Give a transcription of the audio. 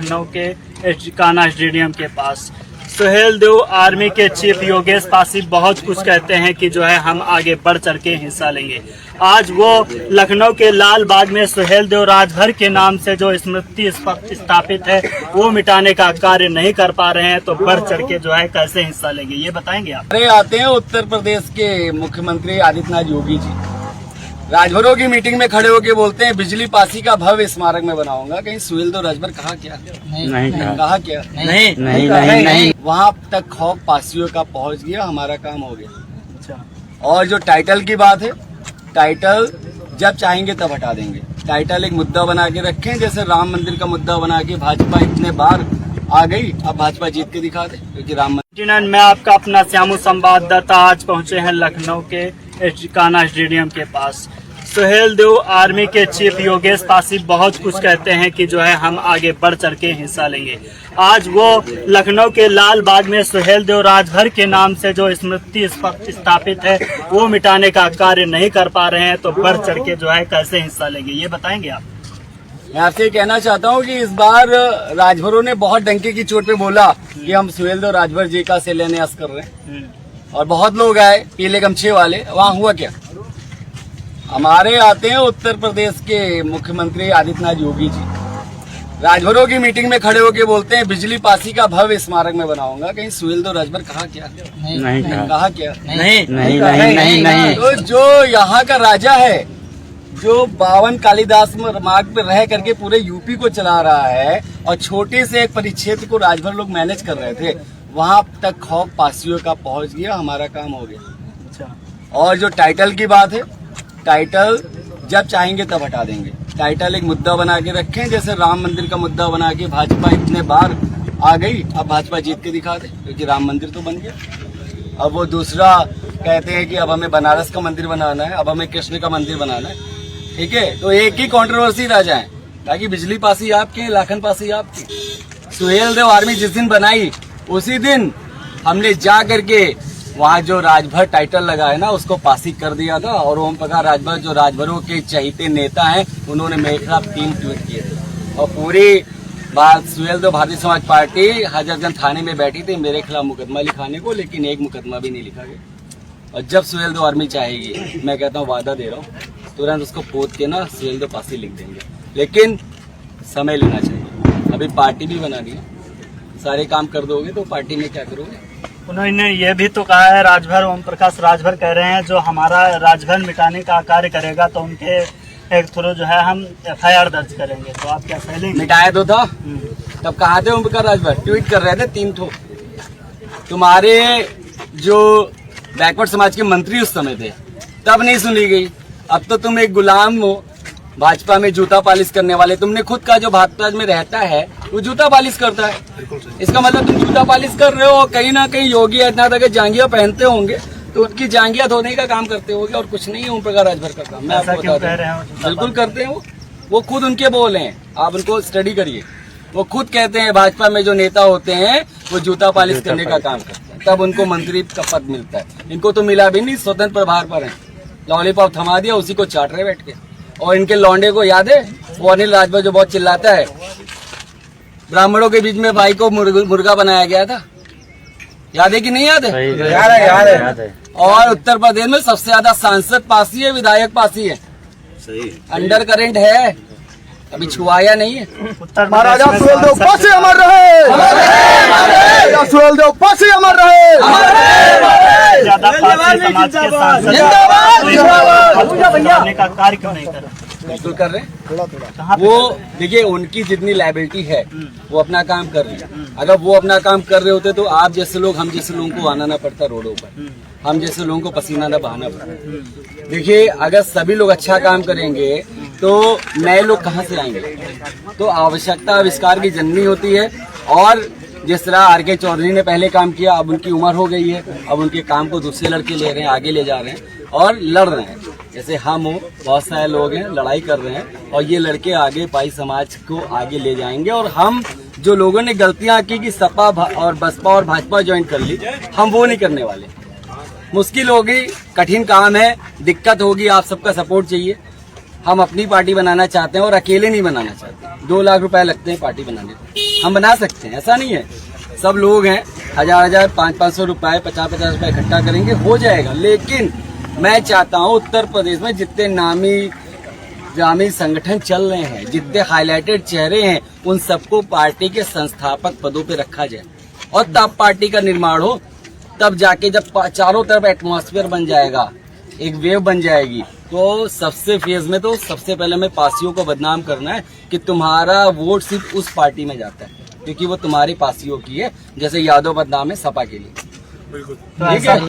लखनऊ के कान्हा स्टेडियम के पास सुहेलदेव आर्मी के चीफ योगेश पासी बहुत कुछ कहते हैं कि जो है हम आगे बढ़ चढ़ के हिस्सा लेंगे। आज वो लखनऊ के लाल बाग में सुहेलदेव राजभर के नाम से जो स्मृति स्थापित है वो मिटाने का कार्य नहीं कर पा रहे हैं, तो बढ़ चढ़ के जो है कैसे हिस्सा लेंगे ये बताएंगे आप। अरे आते हैं उत्तर प्रदेश के मुख्यमंत्री आदित्यनाथ योगी जी राजभरों की मीटिंग में खड़े होकर बोलते हैं बिजली पासी का भव्य स्मारक में बनाऊंगा। कहीं सुहेलदेव राजभर कहा क्या? नहीं कहा क्या? नहीं। वहाँ तक खौफ पासियों का पहुँच गया, हमारा काम हो गया। अच्छा। और जो टाइटल की बात है, टाइटल जब चाहेंगे तब हटा देंगे। टाइटल एक मुद्दा बना के रखें, जैसे राम मंदिर का मुद्दा बना के भाजपा इतने बार आ गई, अब भाजपा जीत के दिखा दे, क्योंकि राम मंदिर। मैं आपका अपना श्यामू संवाददाता आज पहुंचे हैं लखनऊ के कान्हा स्टेडियम के पास। सुहेलदेव आर्मी के चीफ योगेश पासी बहुत कुछ कहते हैं कि जो है हम आगे बढ़ चढ़ के हिस्सा लेंगे। आज वो लखनऊ के लाल बाग में सुहेलदेव राजभर के नाम से जो स्मृति स्थापित है वो मिटाने का कार्य नहीं कर पा रहे हैं, तो बढ़ चढ़ के जो है कैसे हिस्सा लेंगे ये बताएंगे आप। मैं आपसे ये कहना चाहता हूँ कि इस बार राजभरों ने बहुत डंके की चोट पे बोला कि हम सुहेलदेव राजभर जी का शिलान्यास कर रहे हैं, और बहुत लोग आए पीले गमछे वाले। वहाँ हुआ क्या? हमारे आते हैं उत्तर प्रदेश के मुख्यमंत्री आदित्यनाथ योगी जी राजभरों की मीटिंग में खड़े होकर बोलते हैं बिजली पासी का भव्य स्मारक में बनाऊंगा। कहीं सुहेलदेव राजभर कहा क्या? नहीं कहा क्या? नहीं। तो जो यहाँ का राजा है, जो 52 कालिदास मार्ग पे रह करके पूरे यूपी को चला रहा है, और छोटे से एक परिक्षेत्र को राजभर लोग मैनेज कर रहे थे, वहाँ तक खौफ पासियों का पहुँच गया, हमारा काम हो गया। अच्छा। और जो टाइटल की बात है, टाइटल जब चाहेंगे तब हटा देंगे। टाइटल एक मुद्दा बना के रखें, जैसे राम मंदिर का मुद्दा बना के भाजपा इतने बार आ गई, अब भाजपा जीत के दिखा दे, क्योंकि राम मंदिर तो बन गया। अब वो दूसरा कहते हैं कि अब हमें बनारस का मंदिर बनाना है, अब हमें कृष्ण का मंदिर बनाना है। ठीक है, तो एक ही कंट्रोवर्सी रह जाए, ताकि बिजली पासी आपकी, लाखन पासी आपकी। सुहेलदेव आर्मी जिस दिन बनाई उसी दिन हमने जा करके वहाँ जो राजभर टाइटल लगा है ना, उसको पासी कर दिया था। और ओम प्रकाश राजभर जो राजभरों के चहीते नेता हैं, उन्होंने मेरे खिलाफ 3 ट्वीट किए थे, और पूरी बात सुहेलदेव भारतीय समाज पार्टी हजरतगंज थाने में बैठी थी मेरे खिलाफ मुकदमा लिखाने को, लेकिन एक मुकदमा भी नहीं लिखा गया। और जब सुहेलदेव आर्मी चाहेगी, मैं कहता हूँ वादा दे रहा हूँ, तुरंत उसको पोत के ना सुहेलदेव पासी लिख देंगे, लेकिन समय लेना चाहिए। अभी पार्टी भी बना दी, सारे काम कर दोगे तो पार्टी में क्या करोगे? उन्होंने ये भी तो कहा है, राजभर ओम प्रकाश राजभर कह रहे हैं जो हमारा राजभर मिटाने का कार्य करेगा तो उनके एक थ्रू जो है हम FIR दर्ज करेंगे। तो आप क्या सहेलेंगे? मिटाया तो था, तब कहा थे ओम प्रकाश राजभर, ट्वीट कर रहे थे 3 ठो। तुम्हारे जो बैकवर्ड समाज के मंत्री उस समय थे, तब नहीं सुनी गई। अब तो तुम एक गुलाम हो, भाजपा में जूता पालिश करने वाले। तुमने खुद का जो भाजपा में रहता है वो जूता पालिश करता है, इसका मतलब तुम जूता पालिश कर रहे हो। कहीं ना कहीं योगी आदित्यनाथ अगर जांघिया पहनते होंगे तो उनकी जांघिया धोने का काम करते होंगे, और कुछ नहीं है ओम प्रकाश राजभर का काम। मैं आपको बता रहा हूँ, बिल्कुल करते हैं वो खुद उनके बोल हैं, आप उनको स्टडी करिए। वो खुद कहते हैं भाजपा में जो नेता होते हैं वो जूता पालिश करने का काम करते हैं, तब उनको मंत्री का पद मिलता है। इनको तो मिला भी नहीं, स्वतंत्र प्रभार पर है, लॉलीपॉप थमा दिया, उसी को चाट रहे बैठ के। और इनके लौंडे को याद है वो अनिल राजभर जो बहुत चिल्लाता है, ब्राह्मणों के बीच में भाई को मुर्गा बनाया गया था, याद है कि नहीं याद है? याद है। और उत्तर प्रदेश में सबसे ज्यादा सांसद पासी है, विधायक पासी है। सही। अंडर करंट है, अभी छुआया नहीं है। महाराजा सुहेलदेव पासी अमर रहे, महाराजा सुहेलदेव पासी अमर रहे। ज्यादा पासी समाज के सांसद का कार्य क्यों नहीं कर रहे? बिल्कुल कर रहे हैं। वो देखिए, उनकी जितनी लायबिलिटी है वो अपना काम कर रही है। अगर वो अपना काम कर रहे होते तो आप जैसे लोग, हम जैसे लोगों को आना ना पड़ता रोडों पर, हम जैसे लोगों को पसीना ना बहाना पड़ता। देखिए, अगर सभी लोग अच्छा काम करेंगे तो नए लोग कहाँ से आएंगे? तो आवश्यकता आविष्कार की जननी होती है। और जिस तरह RK चौधरी ने पहले काम किया, अब उनकी उम्र हो गई है, अब उनके काम को दूसरे लड़के ले रहे हैं, आगे ले जा रहे हैं और लड़ रहे हैं। जैसे हम हो, बहुत सारे लोग हैं, लड़ाई कर रहे हैं, और ये लड़के आगे पाई समाज को आगे ले जाएंगे। और हम जो लोगों ने गलतियां की कि सपा और बसपा और भाजपा ज्वाइन कर ली, हम वो नहीं करने वाले। मुश्किल होगी, कठिन काम है, दिक्कत होगी, आप सबका सपोर्ट चाहिए। हम अपनी पार्टी बनाना चाहते हैं और अकेले नहीं बनाना चाहते। 2 लाख रुपए लगते हैं पार्टी बनाने को, हम बना सकते हैं, ऐसा नहीं है। सब लोग हैं, 1000-1000, 500-500 रुपए, 50-50 रुपए इकट्ठा करेंगे, हो जाएगा। लेकिन मैं चाहता हूँ उत्तर प्रदेश में जितने नामी संगठन चल रहे हैं, जितने हाईलाइटेड चेहरे हैं, उन सबको पार्टी के संस्थापक पदों पे रखा जाए और तब पार्टी का निर्माण हो। तब जाके जब चारों तरफ एटमॉस्फेयर बन जाएगा, एक वेव बन जाएगी, तो सबसे फेज में तो सबसे पहले हमें पासियों को बदनाम करना है कि तुम्हारा वोट सिर्फ उस पार्टी में जाता है क्योंकि वो तुम्हारी पासियों की है, जैसे यादव बदनाम है सपा के लिए। तो ऐसा